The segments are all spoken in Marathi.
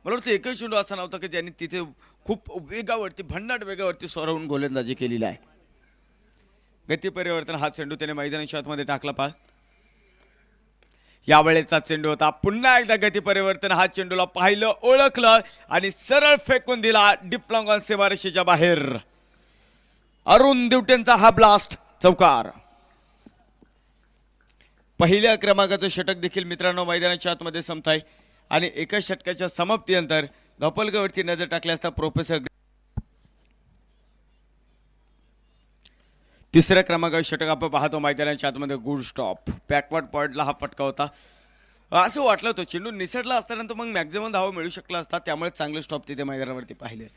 मला वाटतं एकही चेंडू असा नव्हता की त्यांनी तिथे खूप वेगावरती भन्नाट वेगावरती सोडवून गोलंदाजी केलेली आहे. गती परिवर्तन हा चेंडू त्याने मैदानाच्या आतमध्ये टाकला पहा. यावेळेचा चेंडू होता. पुन्हा एकदा गती परिवर्तन हा चेंडूला पाहिलं ओळखलं आणि सरळ फेकून दिला डीप लॉंग ऑन सीमारेषेच्या बाहेर. अरुण दिवटेंचा हा ब्लास्ट चौकार. पहिल्या क्रमांकाचं षटक देखील मित्रांनो मैदानाच्या आतमध्ये संपताय आणि एका षटकाच्या समाप्तीनंतर धपलगावरती नजर टाकली असता प्रोफेसर तिसऱ्या क्रमांकावर षटक आपण पाहतो मैदानाच्या आतमध्ये गुड स्टॉप. बॅकवर्ड पॉइंटला हा फटका होता. असं वाटलं होतं चेंडू निसटला असतानंतर मग मॅक्झिमम धावा मिळू शकला असता, त्यामुळे चांगले स्टॉप तिथे मैदानावरती पाहिले.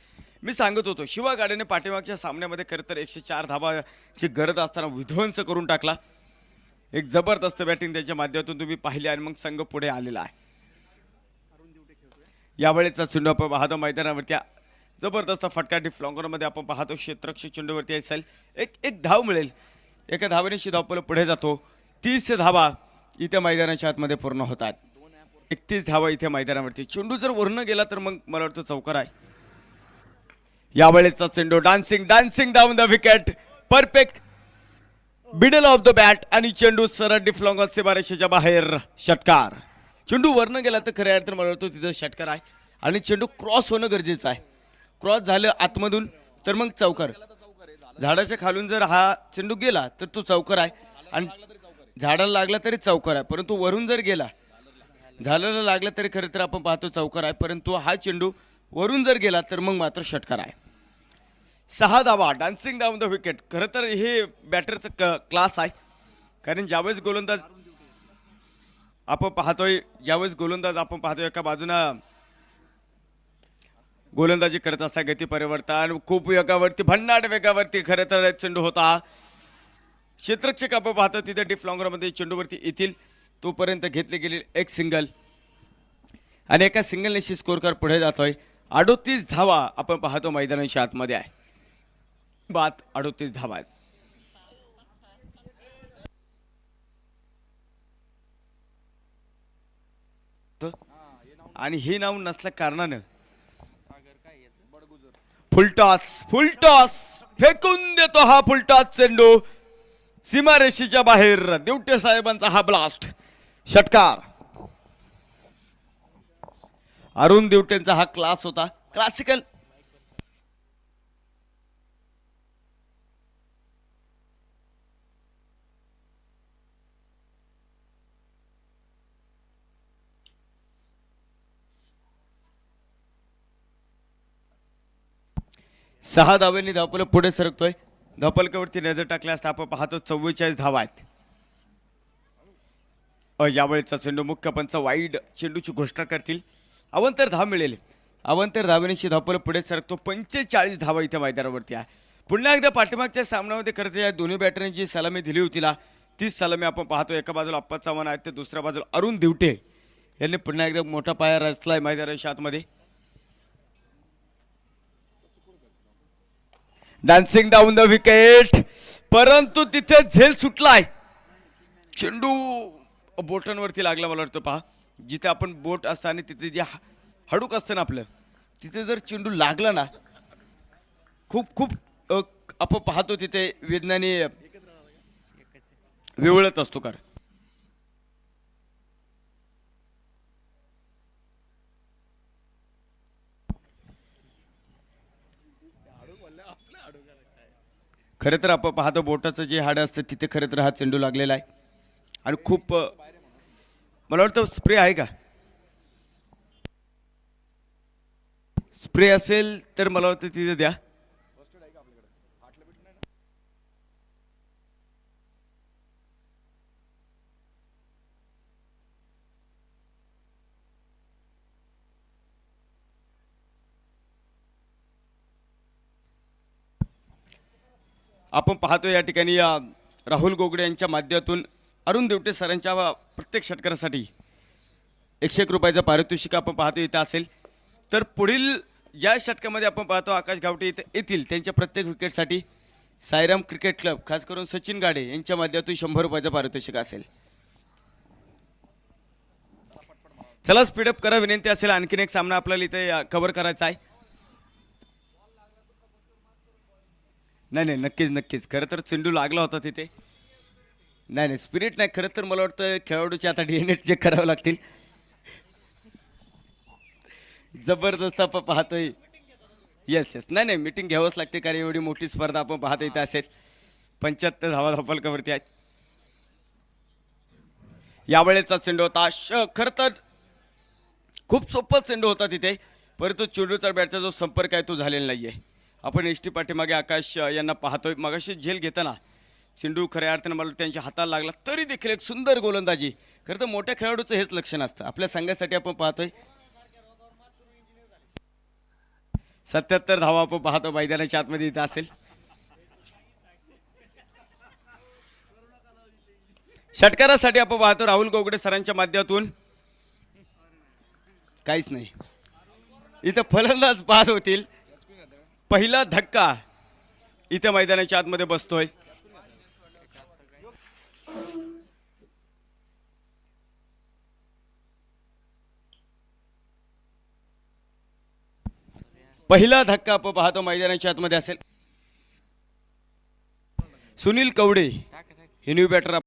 मी सांगत होतो शिवा गाड्याने पाठीमागच्या सामन्यामध्ये खरं तर 104 धावाची गरज असताना विध्वंस करून टाकला. एक जबरदस्त बॅटिंग त्याच्या माध्यमातून तुम्ही पाहिली आणि मग संघ पुढे आलेला आहे. यावेळेचा चेंडू आपण पाहतो मैदानावरती जबरदस्त फटका डीप लॉंगरमध्ये आपण पाहतो. क्षेत्ररक्षक चेंडूवरती असेल एक धाव मिळेल. एका धावेने धावपल पुढे जातो. 30 धावा इथे मैदानाच्या आतमध्ये पूर्ण होतात. 31 धावा इथे मैदानावरती. चेंडू जर वरून गेला तर मग मला वाटतं चौकार आहे. यावेळेचा चेंडू dancing down the wicket. Perfect middle of the bat आणि चेंडू सरळ डीप लॉंग ऑन सीमारेषेच्या बाहेर. षटकार. चेंडू वरून गेला तर खऱ्या अर्थाने मला वाटतं तिथं षटकार आहे आणि चेंडू क्रॉस होणं गरजेचं आहे. क्रॉस झालं आतमधून तर मग चौकार. झाडाच्या खालून जर हा चेंडू गेला तर तो चौकार आहे आणि झाडाला लागला तरी चौकार आहे. परंतु वरून जर गेला झाडाला लागला तरी खरं तर आपण पाहतो चौकार आहे. परंतु हा चेंडू वरून जर गेला तर मग मात्र षटकार आहे. 6 धावा डान्सिंग डाऊन द विकेट. खरं तर हे बॅटरचं क्लास आहे. कारण ज्यावेळेस गोलंदाज आपण पाहतोय एका बाजूनं गोलंदाजी करत असता गती परिवर्तन खूप वेगावरती भन्नाट वेगावरती खरं तर चेंडू होता. क्षेत्ररक्षक आपण पाहतो तिथे डीप लॉंगरमध्ये चेंडूवरती येतील तोपर्यंत घेतले गेले एक सिंगल आणि एका सिंगलनेशी स्कोर कर पुढे जातोय. 38 धावा आपण पाहतो मैदानाच्या आतमध्ये आहे. 38 धावा आहेत. आणि हे नाव नसल्या कारणानं फुलटॉस फेकून देतो हा फुलटॉस चेंडू सीमारेषेच्या बाहेर. दिवटे साहेबांचा हा ब्लास्ट षटकार. अरुण दिवटेंचा हा क्लास होता. क्लासिकल सहा धावांनी धावपल पुढे सरकतोय. धावपलकावरती नजर टाकल्या असता आपण पाहतो 44 धावा आहेत. यावेळेचा चेंडू मुख्य पंच वाईड चेंडूची घोषणा करतील. अवंतर धाव मिळेल. अवंतर धावेनेशी धावपल पुढे सरकतो. 45 धावा इथे मैदानावरती आहे. पुन्हा एकदा पाठीमागच्या सामन्यामध्ये खरंच या दोन्ही बॅटरने जी सलामी दिली होती ना तीच सलामी आपण पाहतो. एका बाजूला अप्पा चव्हाण आहेत तर दुसऱ्या बाजूला अरुण दिवटे यांनी पुन्हा एकदा मोठा पाया रचलाय मैदानाच्या आतमध्ये. Dancing down the wicket. परंतु तिथे झेल सुटलाय. चेंडू बोटांवरती लागला मला वाटतं पहा. जिथे आपण बोट असतं आणि तिथे जे हडूक असतं ना आपलं तिथे जर चेंडू लागला ना खूप आपण पाहतो तिथे वेदनाने विवळत असतो. कार खरं तर आपण पाहतो बोटाचं जे हाड असतं तिथे खरं तर हा चेंडू लागलेला आहे आणि खूप मला वाटतं स्प्रे आहे का. स्प्रे असेल तर मला वाटतं तिथे द्या. आपण पाहतो या ठिकाणी राहुल गोगडे यांच्या माध्यमातून अरुण दिवटे सरांच्या प्रत्येक षटकारासाठी 101 रुपयाचं पारितोषिक आपण पाहतो इथं असेल. तर पुढील ज्या षटकामध्ये आपण पाहतो आकाश गावटे इथे येतील त्यांच्या प्रत्येक विकेटसाठी साईराम क्रिकेट क्लब खास करून सचिन गाडे यांच्या माध्यमातून 100 रुपयाचं पारितोषिक असेल. चला स्पीडअप करा, विनंती असेल. आणखीन एक सामना आपल्याला इथे कव्हर करायचा आहे. नाही नाही, नक्कीच नक्कीच. खरं तर चेंडू लागला होता तिथे. नाही नाही, स्पिरिट नाही. खरं तर मला वाटतं खेळाडूचे आता डीएनए चेक करावे लागतील. जबरदस्त आपण पाहतोय. येस येस, नाही नाही, मीटिंग घ्यावंच लागते, कारण एवढी मोठी स्पर्धा आपण पाहता इथे असेल. 75 धावा धावफलकावरती आहेत. यावेळेचा चेंडू होता. खरं तर खूप सोपा चेंडू होता तिथे, परंतु चेंडूचा बॅटचा जो संपर्क आहे तो झालेला नाहीये. आपण एस टी पाठीमागे आकाश यांना पाहतोय. मगाशी झेल घेताना चेंडू खऱ्या अर्थानं मला त्यांच्या हाताला लागला, तरी देखील एक सुंदर गोलंदाजी. खरं तर मोठ्या खेळाडूचं हेच लक्षण असतं. आपल्या संघासाठी आपण पाहतोय 77 धावा आपण पाहतो मैदानाच्या आतमध्ये इथं असेल. षटकारासाठी आपण पाहतो राहुल गोगडे सरांच्या माध्यमातून. काहीच नाही इथं, फलंदाज बाद होतील. पहिला धक्का इथं मैदानाच्या आतमध्ये बसतोय. पहिला धक्का आपण पाहतो मैदानाच्या आतमध्ये असेल. सुनील कवडे हे न्यू बॅटर